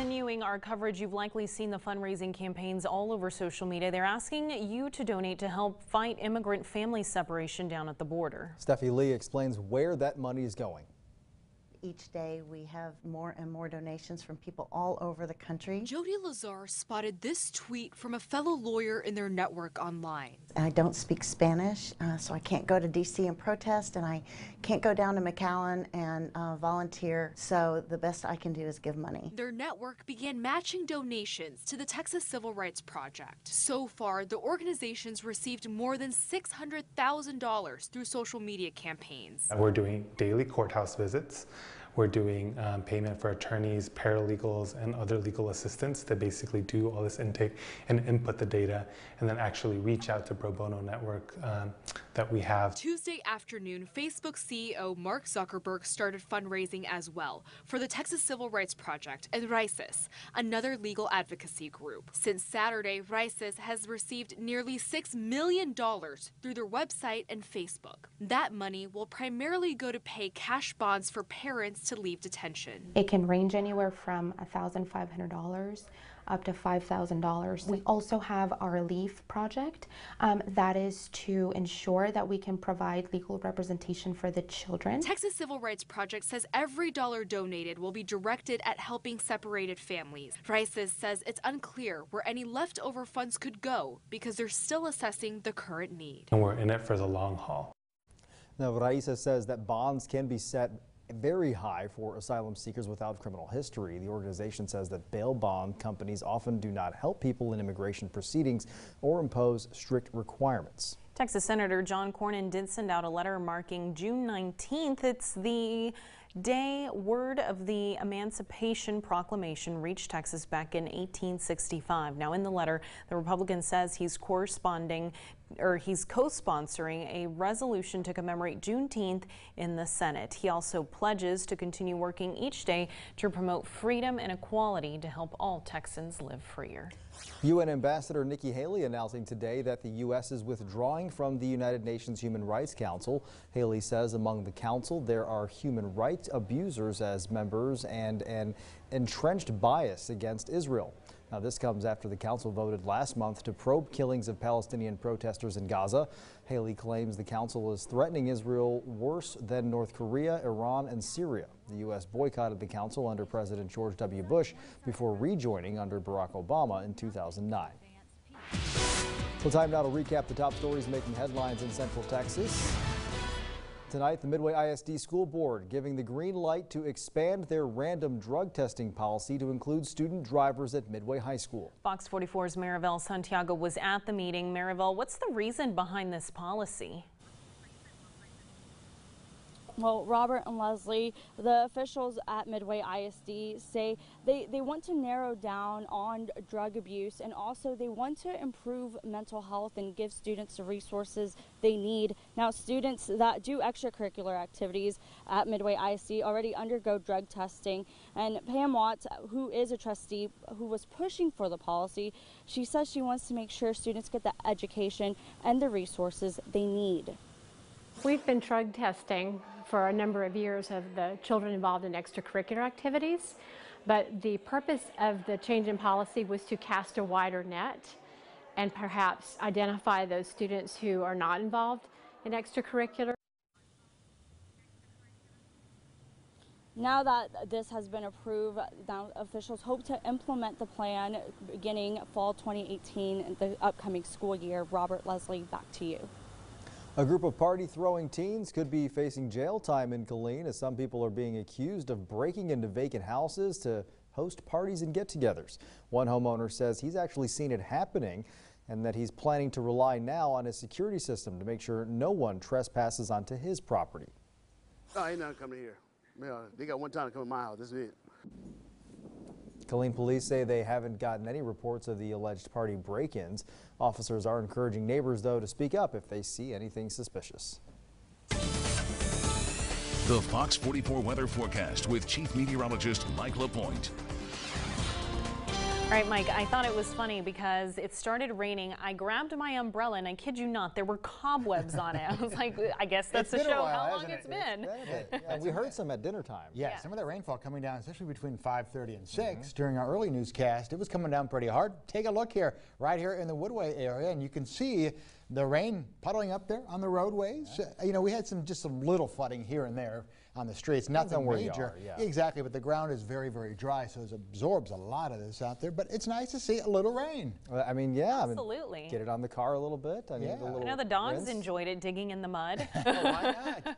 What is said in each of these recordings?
Continuing our coverage, you've likely seen the fundraising campaigns all over social media. They're asking you to donate to help fight immigrant family separation down at the border. Steffi Lee explains where that money is going. Each day we have more and more donations from people all over the country. Jody Lazar spotted this tweet from a fellow lawyer in their network online. I don't speak Spanish, so I can't go to D.C. and protest, and I can't go down to McAllen and volunteer, so the best I can do is give money. Their network began matching donations to the Texas Civil Rights Project. So far, the organization's received more than $600,000 through social media campaigns. We're doing daily courthouse visits. We're doing payment for attorneys, paralegals, and other legal assistants that basically do all this intake and input the data and then actually reach out to pro bono network that we have. Tuesday afternoon, Facebook CEO Mark Zuckerberg started fundraising as well for the Texas Civil Rights Project and RAICES, another legal advocacy group. Since Saturday, RAICES has received nearly $6 million through their website and Facebook. That money will primarily go to pay cash bonds for parents to leave detention. It can range anywhere from $1,500 up to $5,000. We also have our LEAF project that is to ensure that we can provide legal representation for the children. Texas Civil Rights Project says every dollar donated will be directed at helping separated families. RAICES says it's unclear where any leftover funds could go because they're still assessing the current need. And we're in it for the long haul. Now, RAICES says that bonds can be set very high for asylum seekers without criminal history. The organization says that bail bond companies often do not help people in immigration proceedings or impose strict requirements. Texas Senator John Cornyn did send out a letter marking June 19th. It's the day word of the Emancipation Proclamation reached Texas back in 1865. Now, in the letter, the Republican says he's co-sponsoring a resolution to commemorate Juneteenth in the Senate. He also pledges to continue working each day to promote freedom and equality to help all Texans live freer. UN Ambassador Nikki Haley announcing today that the U.S. is withdrawing from the United Nations Human Rights Council. Haley says among the council there are human rights abusers as members and an entrenched bias against Israel. Now, this comes after the council voted last month to probe killings of Palestinian protesters in Gaza. Haley claims the council is threatening Israel worse than North Korea, Iran, and Syria. The U.S. boycotted the council under President George W. Bush before rejoining under Barack Obama in 2009. Well, time now to recap the top stories making headlines in Central Texas. Tonight, the Midway ISD School Board giving the green light to expand their random drug testing policy to include student drivers at Midway High School. Fox 44's Maribel Santiago was at the meeting. Maribel, what's the reason behind this policy? Well, Robert and Leslie, the officials at Midway ISD say they want to narrow down on drug abuse, and also they want to improve mental health and give students the resources they need. Now, students that do extracurricular activities at Midway ISD already undergo drug testing, and Pam Watts, who is a trustee who was pushing for the policy, she says she wants to make sure students get the education and the resources they need. We've been drug testing for a number of years of the children involved in extracurricular activities, but the purpose of the change in policy was to cast a wider net and perhaps identify those students who are not involved in extracurricular. Now that this has been approved, now officials hope to implement the plan beginning fall 2018, the upcoming school year. Robert, Leslie, back to you. A group of party-throwing teens could be facing jail time in Killeen as some people are being accused of breaking into vacant houses to host parties and get-togethers. One homeowner says he's actually seen it happening and that he's planning to rely now on his security system to make sure no one trespasses onto his property. Oh, ain't nothing coming here. They got one time to come to my house. That's it. Killeen police say they haven't gotten any reports of the alleged party break-ins. Officers are encouraging neighbors, though, to speak up if they see anything suspicious. The Fox 44 weather forecast with Chief Meteorologist Mike LaPointe. All right, Mike, I thought it was funny because it started raining. I grabbed my umbrella, and I kid you not, there were cobwebs on it. I was like, I guess that's to show how long it's been. We heard some at dinner time. Yeah, some of that rainfall coming down, especially between 5:30 and 6 during our early newscast. It was coming down pretty hard. Take a look here, right here in the Woodway area, and you can see the rain puddling up there on the roadways. You know, we had just some little flooding here and there on the streets, nothing major. Exactly, but the ground is very, very dry, so it absorbs a lot of this out there. But it's nice to see a little rain. I mean, yeah. Absolutely. Get it on the car a little bit. I mean, I know the dogs enjoyed it, digging in the mud. Why not?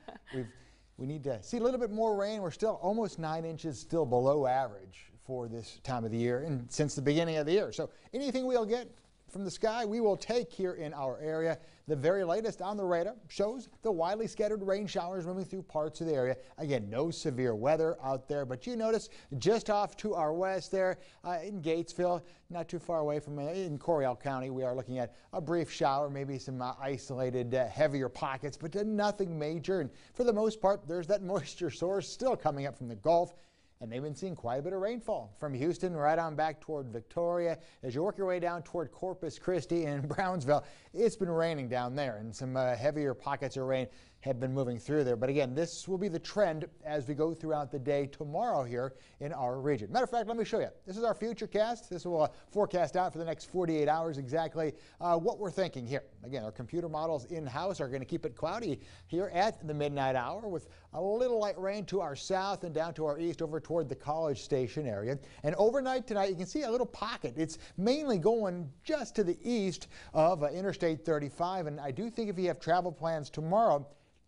We need to see a little bit more rain. We're still almost 9 inches, still below average for this time of the year and since the beginning of the year. So anything we'll get from the sky, we will take here in our area. The very latest on the radar shows the widely scattered rain showers moving through parts of the area. Again, no severe weather out there, but you notice just off to our west there in Gatesville, not too far away from in Coryell County, we are looking at a brief shower, maybe some isolated heavier pockets, but nothing major. And for the most part, there's that moisture source still coming up from the Gulf. And they've been seeing quite a bit of rainfall from Houston right on back toward Victoria. As you work your way down toward Corpus Christi and Brownsville, it's been raining down there, and some heavier pockets of rain have been moving through there. But again, this will be the trend as we go throughout the day tomorrow here in our region. Matter of fact, let me show you. This is our futurecast. This will forecast out for the next 48 hours exactly what we're thinking here. Again, our computer models in-house are going to keep it cloudy here at the midnight hour with a little light rain to our south and down to our east over toward the College Station area. And overnight tonight, you can see a little pocket. It's mainly going just to the east of Interstate 35. And I do think if you have travel plans tomorrow,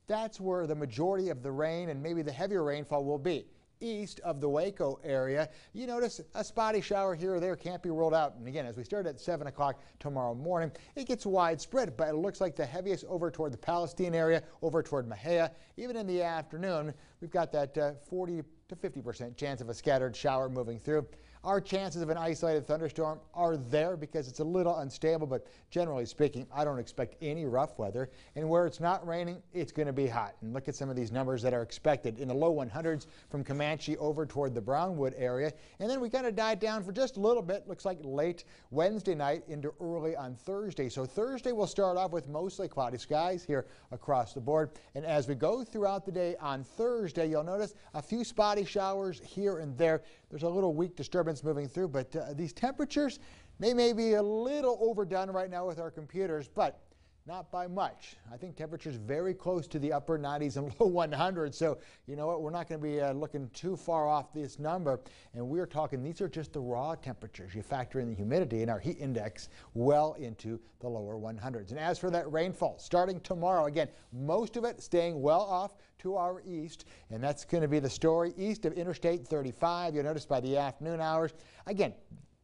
that's where the majority of the rain and maybe the heavier rainfall will be. East of the Waco area, you notice a spotty shower here or there can't be ruled out. And again, as we start at 7 o'clock tomorrow morning, it gets widespread, but it looks like the heaviest over toward the Palestine area, over toward Mahia. Even in the afternoon, we've got that 40 to 50% chance of a scattered shower moving through. Our chances of an isolated thunderstorm are there because it's a little unstable, but generally speaking, I don't expect any rough weather. And where it's not raining, it's going to be hot. And look at some of these numbers that are expected in the low 100s from Comanche over toward the Brownwood area. And then we kind of died down for just a little bit, looks like late Wednesday night into early on Thursday. So Thursday we'll start off with mostly cloudy skies here across the board. And as we go throughout the day on Thursday, you'll notice a few spotty showers here and there. There's a little weak disturbance moving through, but these temperatures, they may be a little overdone right now with our computers, but not by much. I think temperatures very close to the upper 90s and low 100s. So you know what, we're not going to be looking too far off this number. And we're talking, these are just the raw temperatures. You factor in the humidity and our heat index well into the lower 100s. And as for that rainfall, starting tomorrow, again, most of it staying well off to our east. And that's going to be the story east of Interstate 35. You'll notice by the afternoon hours, again,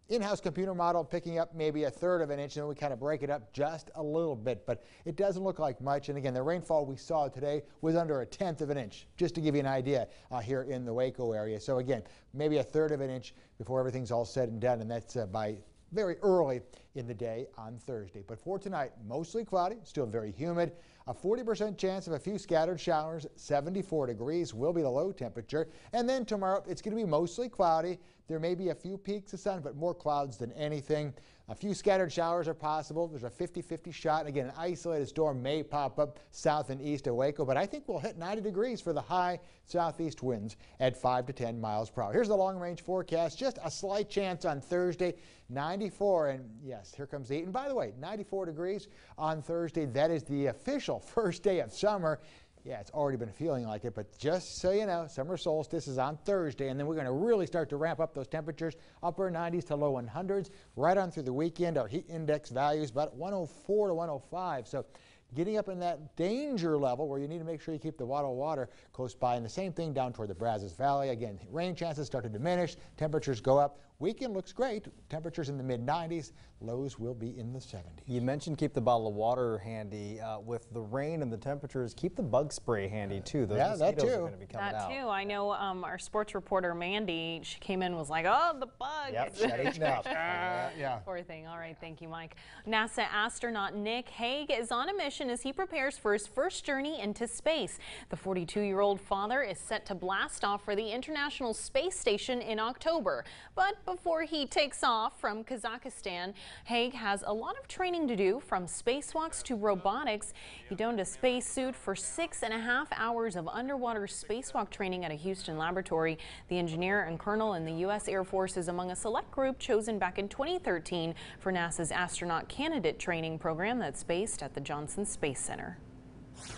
in-house computer model picking up maybe 1/3 of an inch, and then we kind of break it up just a little bit, but it doesn't look like much. And again, the rainfall we saw today was under 1/10 of an inch, just to give you an idea here in the Waco area. So again, maybe 1/3 of an inch before everything's all said and done, and that's by very early in the day on Thursday. But for tonight, mostly cloudy, still very humid. A 40% chance of a few scattered showers. 74 degrees will be the low temperature. And then tomorrow, it's going to be mostly cloudy. There may be a few peaks of sun, but more clouds than anything. A few scattered showers are possible. There's a 50-50 shot. Again, an isolated storm may pop up south and east of Waco, but I think we'll hit 90 degrees for the high southeast winds at 5 to 10 miles per hour. Here's the long-range forecast. Just a slight chance on Thursday, 94, and yes, here comes the heat. And by the way, 94 degrees on Thursday. That is the official first day of summer. Yeah, it's already been feeling like it, but just so you know, summer solstice is on Thursday, and then we're going to really start to ramp up those temperatures, upper 90s to low 100s, right on through the weekend. Our heat index values about 104 to 105. So getting up in that danger level where you need to make sure you keep the water close by. And the same thing down toward the Brazos Valley. Again, rain chances start to diminish, temperatures go up. Weekend looks great. Temperatures in the mid-90s. Lows will be in the 70s. You mentioned keep the bottle of water handy. With the rain and the temperatures, keep the bug spray handy too. Those mosquitoes are going to be coming out. That too. I know our sports reporter Mandy, she came in and was like, oh, the bugs. Yep, shutting up. Poor thing. All right, thank you, Mike. NASA astronaut Nick Hague is on a mission addiction as he prepares for his first journey into space. The 42-year-old father is set to blast off for the International Space Station in October. But before he takes off from Kazakhstan, Haig has a lot of training to do, from spacewalks to robotics. He donned a spacesuit for 6.5 hours of underwater spacewalk training at a Houston laboratory. The engineer and colonel in the U.S. Air Force is among a select group chosen back in 2013 for NASA's astronaut candidate training program that's based at the Johnson Space Center.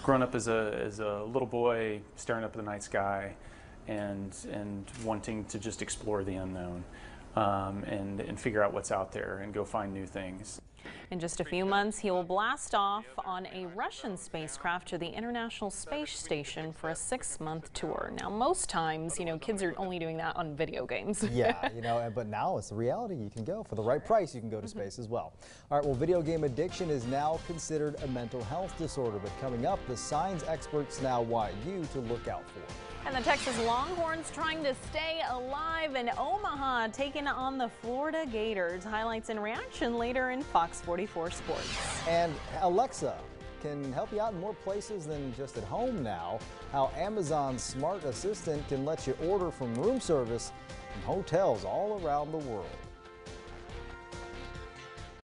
Growing up as a little boy, staring up at the night sky and wanting to just explore the unknown and figure out what's out there and go find new things. In just a few months, he will blast off on a Russian spacecraft to the International Space Station for a 6-month tour. Now, most times, kids are only doing that on video games. Yeah, but now it's the reality. You can go for the right price. You can go to space as well. All right, well, video game addiction is now considered a mental health disorder. But coming up, the signs experts now want you to look out for. And the Texas Longhorns trying to stay alive in Omaha, taking on the Florida Gators. Highlights and reaction later in Fox 44 Sports. And Alexa can help you out in more places than just at home now. How Amazon's smart assistant can let you order from room service in hotels all around the world.